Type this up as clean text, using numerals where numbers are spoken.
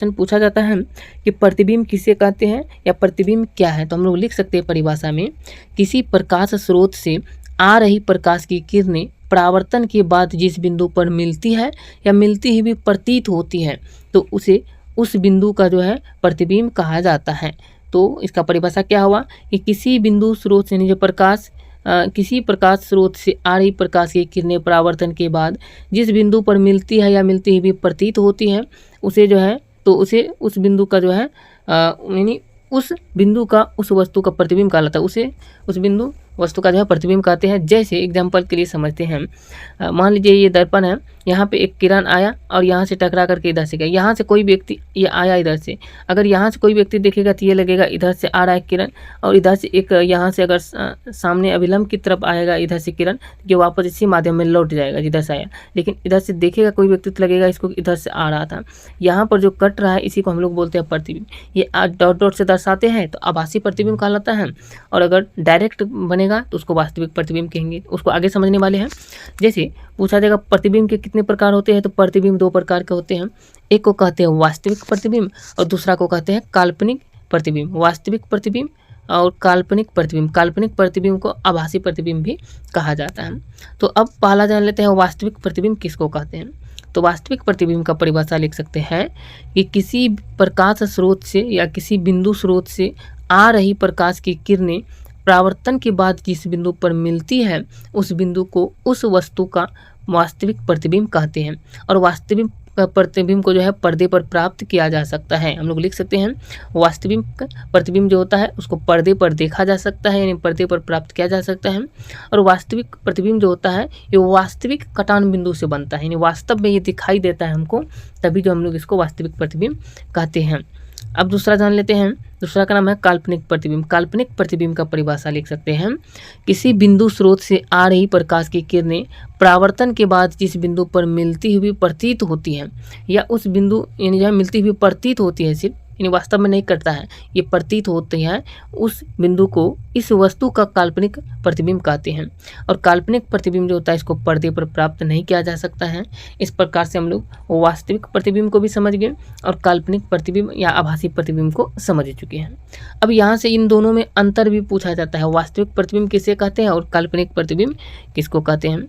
प्रश्न पूछा जाता है कि प्रतिबिंब किसे कहते हैं या प्रतिबिंब क्या है, तो हम लोग लिख सकते हैं परिभाषा में, किसी प्रकाश स्रोत से आ रही प्रकाश की किरणें परावर्तन के बाद जिस बिंदु पर मिलती है या मिलती ही भी प्रतीत होती है, तो उसे उस बिंदु का जो है प्रतिबिंब कहा जाता है। तो इसका परिभाषा क्या हुआ कि किसी बिंदु स्रोत से जो प्रकाश किसी प्रकाश स्रोत से आ रही प्रकाश की किरणें परावर्तन के बाद जिस बिंदु पर मिलती है या मिलती ही भी प्रतीत होती है, उसे जो है तो उसे उस बिंदु का जो है यानी उस बिंदु का उस वस्तु का प्रतिबिंब कहलाता है, उसे उस बिंदु वस्तु का जो है प्रतिबिंब कहते हैं। जैसे एग्जाम्पल के लिए समझते हैं, मान लीजिए ये दर्पण है, यहाँ पे एक किरण आया और यहाँ से टकरा करके इधर से गया। यहाँ से कोई व्यक्ति ये आया इधर से, अगर यहाँ से कोई व्यक्ति देखेगा तो ये लगेगा इधर से आ रहा है किरण, और इधर से एक यहाँ से अगर सामने अभिलंब की तरफ आएगा इधर से किरण, जो वापस इसी माध्यम में लौट जाएगा जिधर से आया। लेकिन इधर से देखेगा कोई व्यक्ति तो लगेगा इसको इधर से आ रहा था। यहाँ पर जो कट रहा है इसी को हम लोग बोलते हैं प्रतिबिंब। ये डॉट डॉट से दर्शाते हैं तो आभासी प्रतिबिंब कहलाता है, और अगर डायरेक्ट बनेगा तो उसको वास्तविक प्रतिबिंब कहेंगे। उसको आगे समझने वाले हैं। जैसे पूछा जाएगा प्रतिबिंब के कितने प्रकार होते हैं, तो प्रतिबिंब दो प्रकार के होते हैं। एक को कहते हैं वास्तविक प्रतिबिंब और दूसरा को कहते हैं काल्पनिक प्रतिबिंब। वास्तविक प्रतिबिंब और काल्पनिक प्रतिबिंब, काल्पनिक प्रतिबिंब को आभासी प्रतिबिंब भी कहा जाता है। तो अब पहला जान लेते हैं वास्तविक प्रतिबिंब किसको कहते हैं। तो वास्तविक प्रतिबिंब का परिभाषा लिख सकते हैं कि किसी प्रकाश स्रोत से या किसी बिंदु स्रोत से आ रही प्रकाश की किरणें परावर्तन के बाद जिस बिंदु पर मिलती है, उस बिंदु को उस वस्तु का वास्तविक प्रतिबिंब कहते हैं। और वास्तविक प्रतिबिंब को जो है पर्दे पर प्राप्त किया जा सकता है। हम लोग लिख सकते हैं वास्तविक प्रतिबिंब जो होता है उसको पर्दे पर देखा जा सकता है, यानी पर्दे पर प्राप्त किया जा सकता है। और वास्तविक प्रतिबिंब जो होता है ये वास्तविक कटान बिंदु से बनता है, यानी वास्तव में ये दिखाई देता है हमको, तभी जो हम लोग इसको वास्तविक प्रतिबिंब कहते हैं। अब दूसरा जान लेते हैं, दूसरा का नाम है काल्पनिक प्रतिबिंब। काल्पनिक प्रतिबिंब का परिभाषा लिख सकते हैं, किसी बिंदु स्रोत से आ रही प्रकाश की किरणें परावर्तन के बाद जिस बिंदु पर मिलती हुई प्रतीत होती है, या उस बिंदु यानी जहाँ मिलती हुई प्रतीत होती है, सिर्फ यानी वास्तव में नहीं करता है, ये प्रतीत होती है, उस बिंदु को इस वस्तु का काल्पनिक प्रतिबिंब कहते हैं। और काल्पनिक प्रतिबिंब जो होता है इसको पर्दे पर प्राप्त नहीं किया जा सकता है। इस प्रकार से हम लोग वास्तविक प्रतिबिंब को भी समझ गए और काल्पनिक प्रतिबिंब या आभासी प्रतिबिंब को समझ चुके हैं। अब यहाँ से इन दोनों में अंतर भी पूछा जाता है, वास्तविक प्रतिबिंब किसे कहते हैं और काल्पनिक प्रतिबिंब किसको कहते हैं।